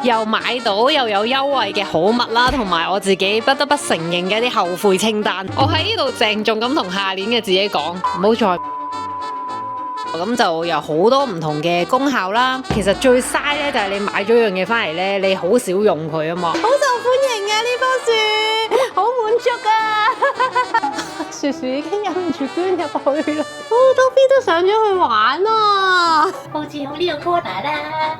又買到又有優惠嘅好物啦，同埋我自己不得不承認嘅一啲後悔清單。我喺呢度鄭重咁同下年嘅自己講，唔好再。咁就有好多唔同嘅功效啦。其實最嘥咧就係你買咗樣嘢翻嚟咧，你好少用佢啊嘛。好受歡迎啊呢棵樹，好滿足啊！樹樹已經忍唔住捐入去啦。多邊都上咗去玩啊！好似好呢個 corner 啦。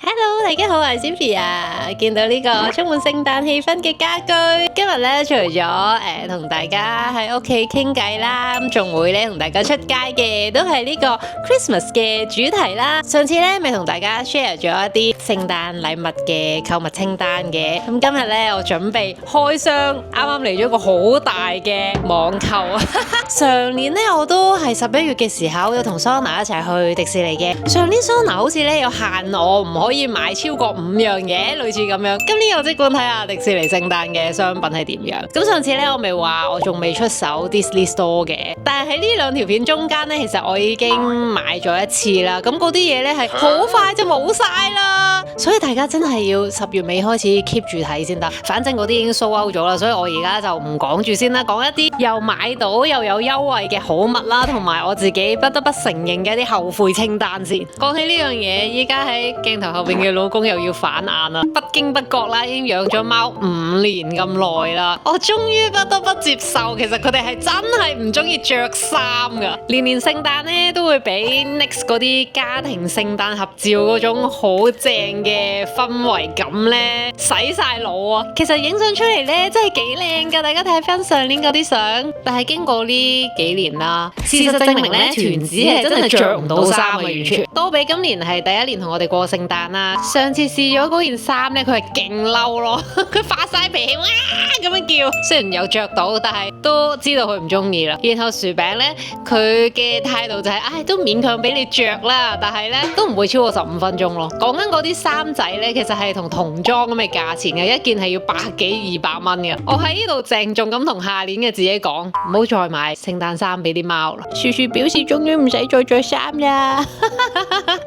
Hello， 大家好，我係 Cynthia。見到呢個充滿聖誕氣氛嘅家居，今日咧除咗同大家喺屋企傾偈啦，咁仲會咧同大家出街嘅，都係呢個 Christmas 嘅主題啦。上次咧咪同大家 share 咗一啲聖誕禮物嘅購物清單嘅，咁今日咧我準備開箱，啱啱嚟咗個好大嘅網購啊！上年咧我都係11月嘅時候有同 Sona 一齊去迪士尼嘅，上年 Sona 好似咧有限我唔可以買超過5樣嘢，類似咁樣。今年我即管睇下迪士尼聖誕嘅商品係點樣。咁上次咧我咪話我仲未出手 Disney Store 嘅，但係喺呢兩條片中間咧，其實我已經買咗一次啦。咁嗰啲嘢咧係好快就冇晒啦，所以大家真係要10月尾開始 keep 住睇先得。反正嗰啲已經 sold out 咗啦，所以我而家就唔講住先啦，講一啲又買到又有優惠嘅好物啦，同埋我自己不得不承認嘅一啲後悔清單先。講起呢樣嘢，依家喺鏡頭後邊嘅老公又要反眼啦，不經不覺啦，已經養咗貓5年咁耐啦，我終於不得不接受，其實佢哋係真係唔中意着衫噶。年年聖誕咧都會俾 NYX 嗰啲家庭聖誕合照嗰種好正嘅氛圍感咧洗晒腦啊！其實影相出嚟咧真係幾靚噶，大家睇翻上年嗰啲相。但係經過呢幾年啦，事實證明咧團子係真係着唔到衫啊，完全。多比今年係第一年同我哋過聖誕啦，上次試咗嗰件衫咧，佢係勁嬲咯，佢發晒脾氣，哇咁樣叫。雖然有着到，但係都知道佢唔中意啦。然後薯餅咧，佢嘅態度就係，都勉強俾你着啦，但係咧都唔會超過15分鐘咯。講緊嗰啲衫仔咧，其實係同童裝咁嘅價錢嘅，一件係要100幾200蚊嘅。我喺呢度鄭重咁同下年嘅自己講，唔好再買聖誕衫俾啲貓啦。薯薯表示終於唔使再着衫啦。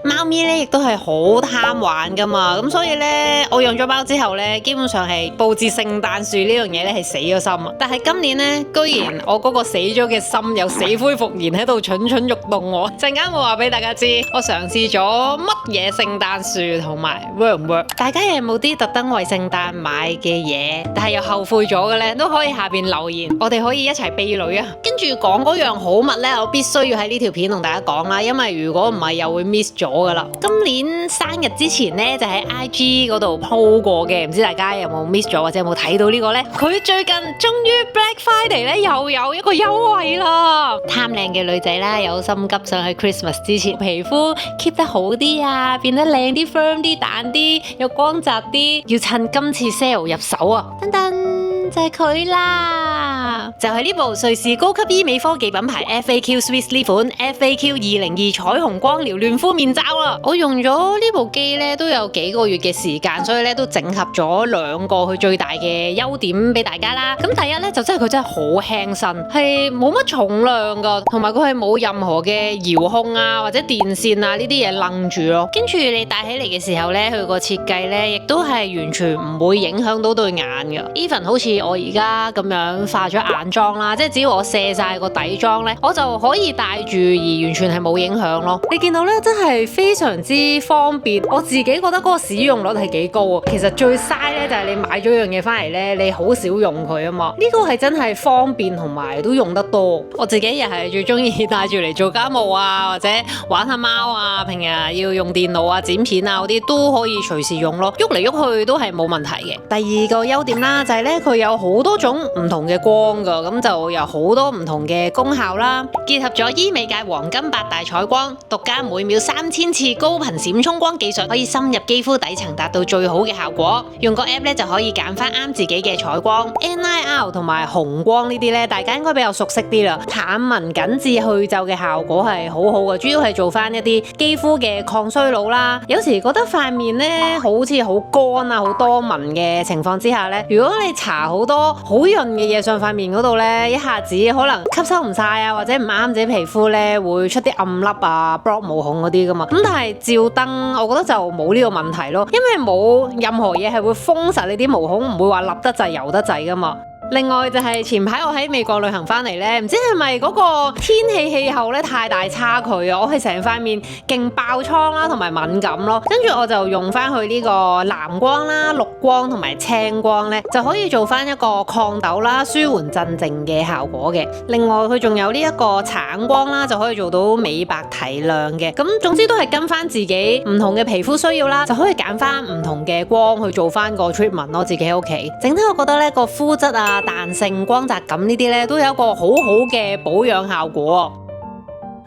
貓咪咧亦都係好貪玩噶嘛，咁所以咧我養咗貓之後咧，基本上係布置聖誕樹呢樣嘢咧係死咗心啊。但係今年咧，居然我嗰個死咗嘅心又死灰復燃喺度蠢蠢欲動喎。陣間我話俾大家知，我嘗試咗乜嘢聖誕樹同埋 work 唔 work。大家有冇啲特登為聖誕買嘅嘢，但係又後悔咗嘅咧，都可以下邊留言，我哋可以一齊避雷啊。跟住講嗰樣好物咧，我必須要喺呢條片同大家講啦，因為如果唔係又會 miss 咗噶啦。今年生日之前咧就喺 IG 嗰度 po 過嘅，唔知大家有冇 miss 咗或者有冇睇到呢個呢？佢最近終於 Black Friday 咧又有一個優惠啦！貪靚嘅女仔啦，有心急想喺 Christmas 之前皮膚 keep 得好啲啊，變得靚啲、firm 啲、彈啲、有光澤啲，要趁今次 sale 入手啊！噔噔，就係佢啦，就係呢部瑞士高級醫美科技品牌 FAQ Swiss 呢款 FAQ 202彩虹光療嫩膚面罩啦。我用咗呢部機咧都有幾個月嘅時間，所以咧都整合咗2個佢最大嘅優點俾大家啦。咁第一咧就真係佢真係好輕身，係冇乜重量噶，同埋佢係冇任何嘅遙控啊或者電線啊呢啲嘢楞住咯。跟住你戴起嚟嘅時候咧，佢個設計咧亦都係完全唔會影響到對眼噶。Even 好似我而家咁樣化咗眼妝啦，即係只要我卸晒個底妝咧，我就可以戴住而完全係冇影響咯。你見到咧真係非常之方便，我自己覺得嗰個使用率係幾高啊。其實最嘥咧就係你買咗樣嘢翻嚟咧，你好少用佢啊嘛。呢個係真係方便同埋都用得多。我自己又係最中意帶住嚟做家務啊，或者玩下貓啊，平日要用電腦啊、剪片啊嗰啲都可以隨時用咯，喐嚟喐去都係冇問題嘅。第二個優點啦就係咧佢有好多種唔同嘅光噶，咁就有好多唔同嘅功效啦。結合咗醫美界黃金8大彩光，獨家每秒3000次高頻閃衝光技術，可以深入肌膚底層達到最好嘅效果。用個 app 咧就可以揀翻啱自己嘅彩光 NIR 同埋紅光呢啲咧，大家應該比較熟悉啲啦。淡紋緊致去皺嘅效果係好好嘅，主要係做翻一啲肌膚嘅抗衰老啦。有時覺得塊面咧好似好乾啊、好多紋嘅情況之下咧，如果你搽好好多好潤嘅嘢上塊面嗰度咧，一下子可能吸收唔晒啊，或者唔啱自己皮膚咧，會出啲暗粒啊、block 毛孔嗰啲噶嘛。咁但係照燈，我覺得就冇呢個問題咯，因為冇任何嘢係會封實你啲毛孔，唔會話立得滯、油得滯噶嘛。另外就係前排我喺美國旅行翻嚟咧，唔知係咪嗰個天氣氣候咧太大差距啊，我係成塊面勁爆瘡啦，同埋敏感咯，跟住我就用翻去呢個藍光啦、綠光同埋青光咧，就可以做翻一個抗痘啦、舒緩鎮靜嘅效果嘅。另外佢仲有呢一個橙光啦，就可以做到美白提亮嘅。咁總之都係跟翻自己唔同嘅皮膚需要啦，就可以揀翻唔同嘅光去做翻個 treatment 咯。自己喺屋企，整體我覺得咧個膚質啊、彈性、光澤感呢啲咧都有一個好好嘅保養效果。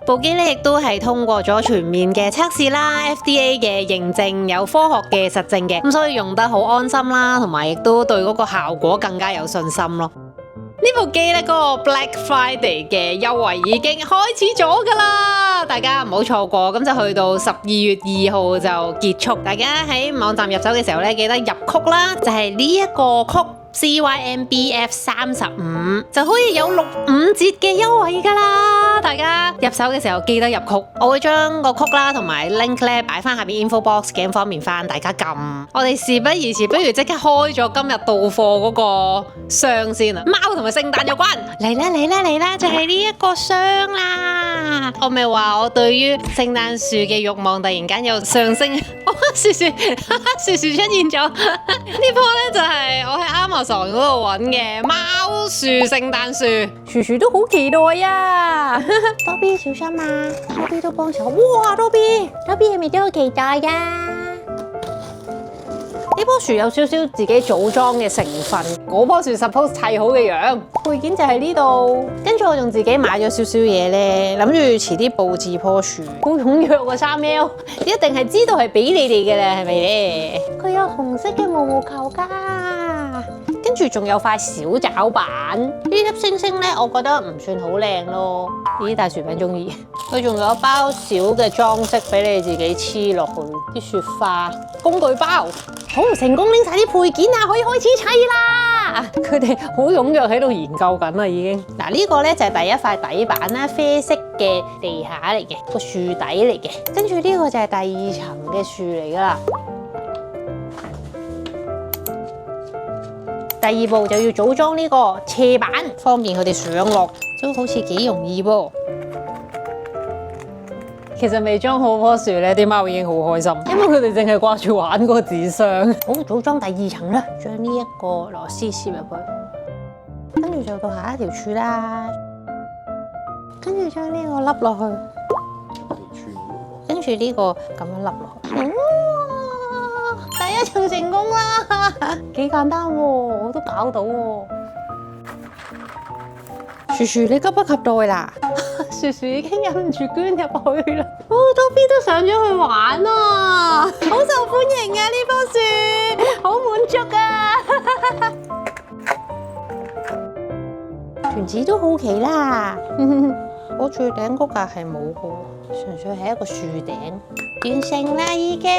部機咧亦都係通過咗全面嘅測試啦，FDA 嘅認證，有科學嘅實證嘅，咁所以用得好安心啦，同埋亦都對嗰個效果更加有信心咯。呢部機咧嗰個 Black Friday 嘅優惠已經開始咗噶啦，大家唔好錯過，咁就去到12月2號就結束。大家喺網站入手嘅時候咧，記得入曲啦，就係呢一個曲。CYMBF35就可以有65折嘅優惠噶啦，大家入手嘅時候記得入曲，我會將個曲啦同埋 link 咧擺翻下邊 info box 嘅，方便翻大家撳。我哋事不宜遲，不如即刻開咗今日到貨嗰個箱先啊！貓同埋聖誕有關，嚟啦嚟啦嚟啦，就係呢一個箱啦！我咪話我對於聖誕樹嘅慾望突然間又上升，樹樹出現咗呢棵咧就係我喺Amazon嗰度揾嘅貓樹聖誕樹，樹樹都好期待啊！多 B 小心啊，多 B 都幫手，哇多 B 係咪都好期待噶？呢棵樹有少少自己組裝嘅成分，嗰棵樹 suppose 砌好嘅樣，配件就喺呢度。跟住我仲自己買咗少少嘢咧，諗住遲啲佈置棵樹。好踴躍啊，3L，一定係知道係俾你哋嘅啦，係咪咧？佢有紅色嘅毛毛球噶。跟住仲有塊小爪板，呢粒星星咧，我覺得唔算好靚咯。咦，大薯餅中意。佢仲有一包小嘅裝飾俾你自己黐落去，啲雪花工具包，好成功拎晒啲配件啊，可以開始砌啦。佢哋好踴躍喺度研究緊啦，已經。嗱，呢個咧就係第一塊底板啦，啡色嘅地下嚟嘅，個樹底嚟嘅。跟住呢個就係第2層嘅樹嚟噶啦。第2步就要組裝呢個斜板，方便佢哋上落，都好似幾容易噃。其實未裝好棵樹咧，啲貓已經好開心，因為佢哋淨係掛住玩嗰個紙箱。好，組裝第2層啦，將呢一個螺絲攝入去，跟住就到下一條柱啦，跟住將呢個笠落去，跟住呢個咁樣笠落去。第1層成功啦，幾簡單喎，我都搞到喎。樹樹，你急不及待啦！樹樹已經忍唔住捐入去啦。哦，多 B 都上咗去玩啊，好受歡迎啊！呢棵樹好滿足啊！團子都好奇啦。我最頂嗰格係冇嘅，純粹係一個樹頂，完成啦已經。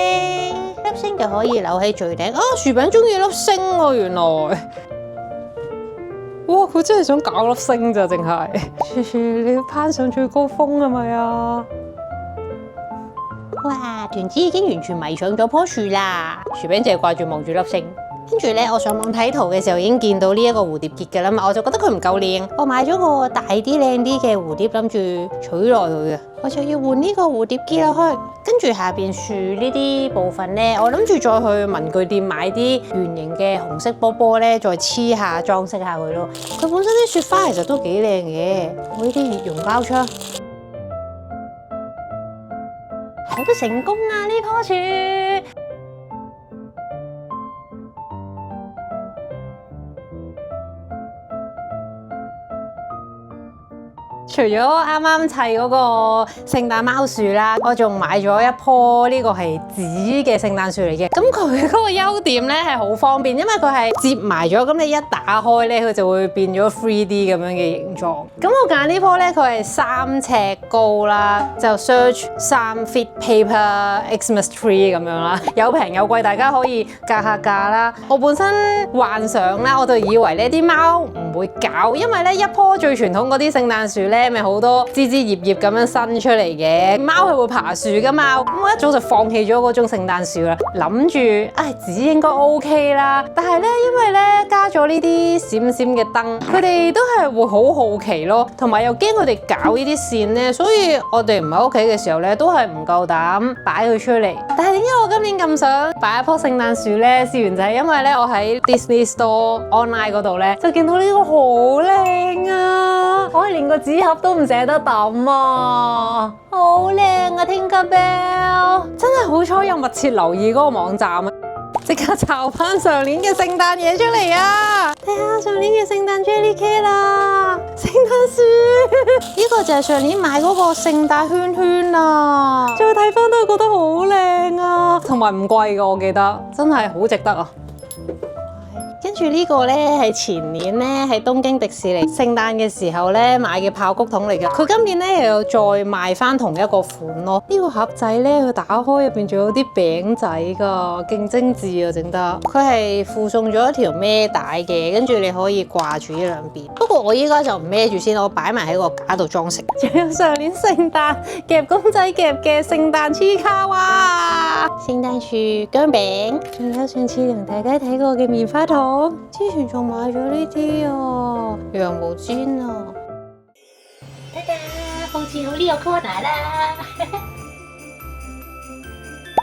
粒星就可以扭喺最頂。啊，薯餅中意粒星喎，原來。哇，佢真係想搞粒星咋，淨係。樹樹，你要攀上最高峰係咪啊？哇，團子已經完全迷上咗棵樹啦。薯餅淨係掛住望住粒星。跟住咧，我上網睇圖嘅時候已經見到呢一個蝴蝶結嘅啦嘛，我就覺得佢唔夠靚，我買咗個大啲靚啲嘅蝴蝶，諗住取代佢嘅，我就要換呢個蝴蝶結落去。跟住下邊樹呢啲部分咧，我諗住再去文具店買啲圓形嘅紅色波波咧，再黐下裝飾下佢咯。佢本身啲雪花其實都幾靚嘅，我呢啲熱熔膠槍，我都成功啊！呢棵樹。除咗啱啱砌嗰個聖誕貓樹啦，我仲買咗一棵呢個係紙嘅聖誕樹嚟嘅。咁佢嗰個優點咧係好方便，因為佢係摺埋咗，咁你一打開咧，佢就會變咗 3D 咁樣嘅形狀。咁我揀呢棵咧，佢係3尺高啦，就 search 3 feet paper Xmas tree 咁樣啦，有平有貴，大家可以格下價啦。我本身幻想咧，我就以為呢啲貓唔會搞，因為咧一棵最傳統嗰啲聖誕樹咧，咪好多枝枝葉葉咁樣伸出嚟嘅，貓係會爬樹噶嘛。咁我一早就放棄咗嗰種聖誕樹啦，諗住紙應該 OK 啦。但係咧，因為咧加咗呢啲閃閃嘅燈，佢哋都係會好好奇咯，同埋又驚佢哋搞呢啲線咧，所以我哋唔喺屋企嘅時候咧，都係唔夠膽擺佢出嚟。但係點解我今年咁想擺一棵聖誕樹咧？事緣就係因為咧，我喺 Disney Store Online 嗰度咧，就見到呢個好靚啊！我連個紙盒都唔捨得抌啊！好靚啊 Tinkerbell！ 真係好彩有密切留意嗰個網站啊！即刻抄翻上年嘅聖誕嘢出嚟啊！睇下上年嘅聖誕 Jelly Cake 啦，聖誕樹呢個就係上年買嗰個聖誕圈圈啊！再睇翻都係覺得好靚啊，同埋唔貴噶，我記得真係好值得啊！跟住呢個呢，係前年呢喺東京迪士尼聖誕嘅時候呢買嘅爆谷桶嚟嘅，佢今年呢又有再賣翻同一個款咯。呢個盒仔呢，佢打開入邊仲有啲餅仔噶，勁精緻啊整得。佢係附送咗一條孭帶嘅，跟住你可以掛住呢兩邊。不過我依家就唔孭住先，我擺埋喺個架度裝飾。仲有上年聖誕夾公仔夾嘅聖誕黐卡哇，聖誕樹薑餅，仲有上次同大家睇過嘅棉花糖。之前仲買咗呢啲啊，羊毛氈啊，大家放置好呢個 corner 啦。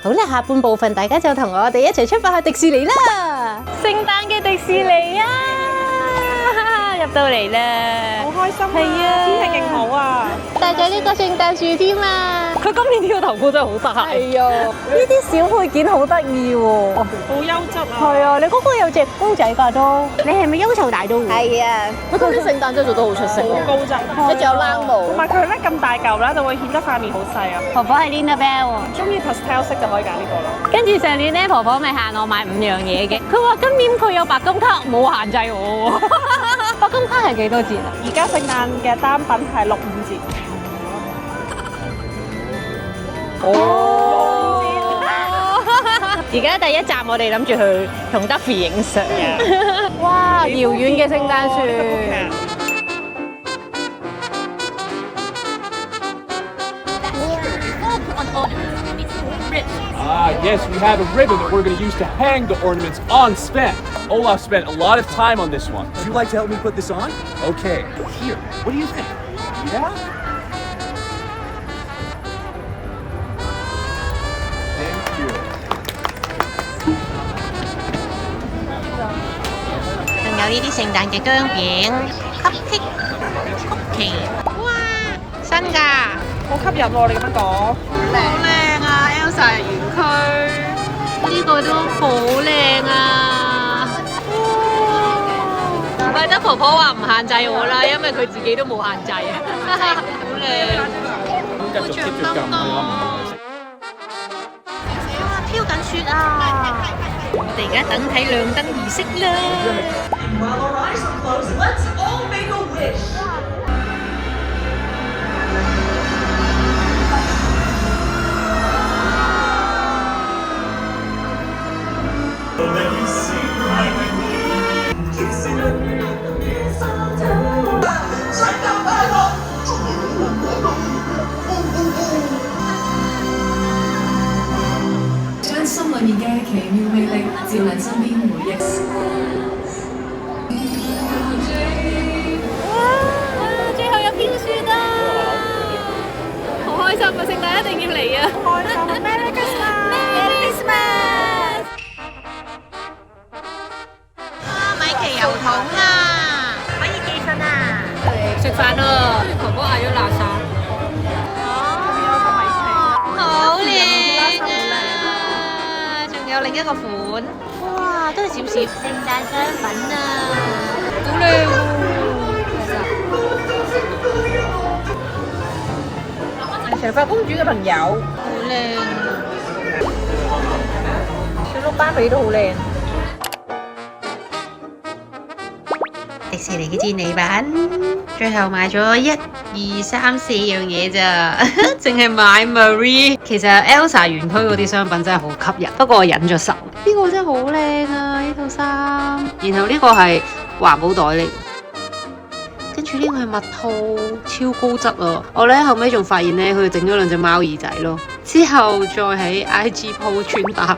好啦，下半部分大家就同我哋一齊出發去迪士尼啦！聖誕嘅迪士尼啊，入到嚟啦，好開心啊！係啊，天氣勁好啊！帶咗呢個聖誕樹添啊！佢今年呢個頭箍真係好大，係啊！呢啲小配件好得意喎，好優質啊！係啊，你嗰個有隻公仔㗎都，你係咪優秀大都會？係啊，佢今年聖誕真係做得好出色，好高質，你仲有冷帽，同埋佢咧咁大嚿啦，就會顯得塊面好細啊！婆婆係 Linda Bell 喎，中意 pastel 色就可以揀呢個啦。跟住上年咧，婆婆咪限我買5樣嘢嘅，佢話今年佢有白金卡，冇限制我喎。白金卡係幾多折啊？而家聖誕嘅單品係65折。哦！而家第一站我哋諗住去同 Duffy 影相啊！哇，遙遠嘅聖誕樹。Yes, we have a ribbon that we're going to use to hang the ornaments on Sven. Olaf spent a lot of time on this one. Would you like to help me put this on? Okay, here. What do you think? Yeah? Thank you. 仲有呢啲聖誕嘅薑餅、cupcake、曲奇，哇，新㗎！好吸引喎！你咁樣講，好靚啊 ！Elsa 園區呢個都好靚啊！怪得婆婆話唔限制我啦，因為佢自己都冇限制啊！好靚，好着燈啊！哇，飄緊雪啊！我哋而家等睇亮燈儀式啦！ While our eyes are closed, let's all make a wish. Let me sing my kissing underneath the mistletoe. Sing the Bible. 將心裏面嘅奇妙魅力照亮身邊每一時。最後有飄雪啦！好開心啊！聖誕一定要嚟啊！開心 Merry Christmas！Merry Christmas！ 哇！米奇油桶啊，可以寄信啊！食飯咯！婆婆嗌咗垃圾。好靚啊！仲有另一個款，哇，都係閃閃聖誕商品啊！好靚喎！長髮公主嘅朋友，好靚啊！小鹿芭比都好靚。迪士尼嘅戰利品，最後買咗1、2、3、4樣嘢咋，淨係買 Marie。其實 Elsa 園區嗰啲商品真係好吸引，不過我忍咗手。呢個真係好靚啊！呢套衫，然後呢個係環保袋嚟，跟住呢個係襪套，超高質啊！我咧後尾仲發現咧，佢整咗2隻貓耳仔咯，之後再喺 IG 鋪穿搭。